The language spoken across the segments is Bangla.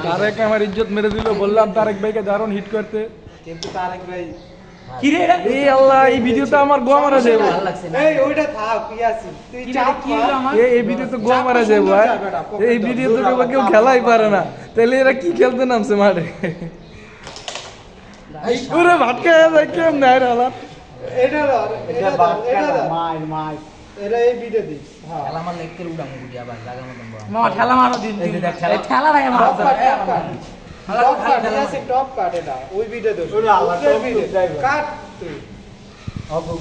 তারেক আমার ইজ্জত মেরে দিল, বললাম তারেক ভাইকে দারুণ হিট করতে, কিন্তু তারেক ভাই কি রে এই আল্লাহ, এই ভিডিওতে আমার গোয়া মারা যাবে। এই ওইটা থাক ইয়াসিন, তুই চাপ কি হলো আমার? এই ভিডিওতে গোয়া মারা যাবে ভাই, এই ভিডিওতে কেউ খেলাই পারে না, তাহলে এরা কি খেলতে নামছে মাঠে? পুরো ভাটকা যায় কেমন নাই রে আল্লাহ। এটা মার মার এরা এই ভিডিও দি খেলা মার লেগতে উড়াম গুড়ি আবার লাগা মতন বড় মামা ঠেলা মারো দিন এই যে দেখ খেলা ঠেলা নাই আমার টপ কাট ইয়াসিন, টপ কাট এটা ওই ভিডিও দে ওরে আল্লাহ টপ কাট তুই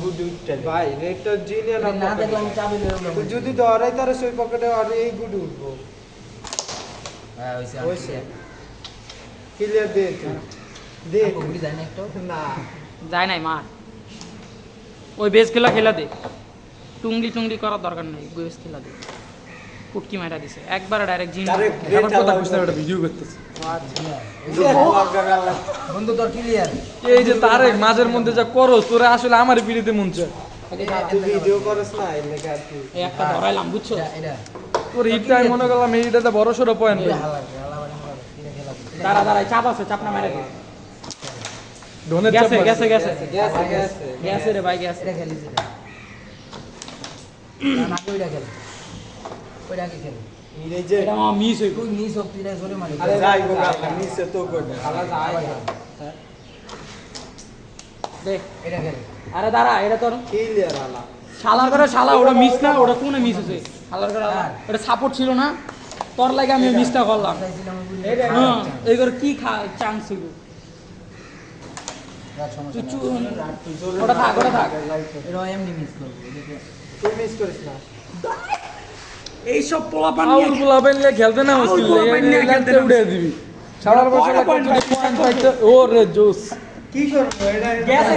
গুড ভাই রেটটা জিনিয়ার না দেখলাম চাবি লয়ে উড়াম তুই যদি ধরাই তার সই পকেটে আর এই গুড উঠবো। হ্যাঁ হইছে হইছে ক্লিয়ার দে তুই দে গুড়ি যায় না একটু না যায় নাই মার, ওই বেস খেলা দে, টুঙ্গি করার দরকার নেই, বেস খেলা দে, কুটকি মারা দিছে একবার ডাইরেক্ট জিন আমার কথা বুঝতে একটা ভিডিও করতেছে। বন্ধু তোর ক্লিয়ার এই যে তারেক মাঝের মধ্যে যা করো তোরা, আসলে আমার পিড়িতে মন চায়। তুই ভিডিও করছ না এই লেখা আর কি এই একটা ধরাইলাম বুঝছো, এটা তোর হিটটাই মনে করলাম এইটাতে বড় সড়ো পয়েন্ট। হালা হালা বাড়ি মারা এটা খেলা দাঁড়াই চাপ আছে, চাপ না মেরে দে, ধনের গেছে চাপ গেছে গেছে গেছে গেছে গেছে রে ভাই গেছে। এটা খেলিস এটা না ওইটা খেল, ওইটা কি খেল এই যে এটা আমার মিস হই, তুই মিস অফ তুই জোরে মারি আরে যাই গো গালা নিচে তো করে আলা যাই দেখ এটা খেল আরে দাঁড়া, এটা তোর ক্লিয়ার আলা শালার করে শালা, ওটা মিস না, ওটা কোনে মিস হয়েছে শালার করে, ওটা সাপোর্ট ছিল না তোর লাগে, আমি মিসটা করলাম। চাইছিলাম গুড়ি হ্যাঁ এই করে কি চান্স হইব, সমস্যা ওটা থাক এটা এমনি মিস করব দেখো তুই মিস করিস না এইসব পোলাপান আউল পোলাপেন নিয়ে খেলতে না মুশকিল, পোলাপান নিয়ে খেলতে না উড়ে দিবি সারার বছর পয়েন্ট পয়েন্ট পাইতে ও রে জোস। কি করবো এটা গেছে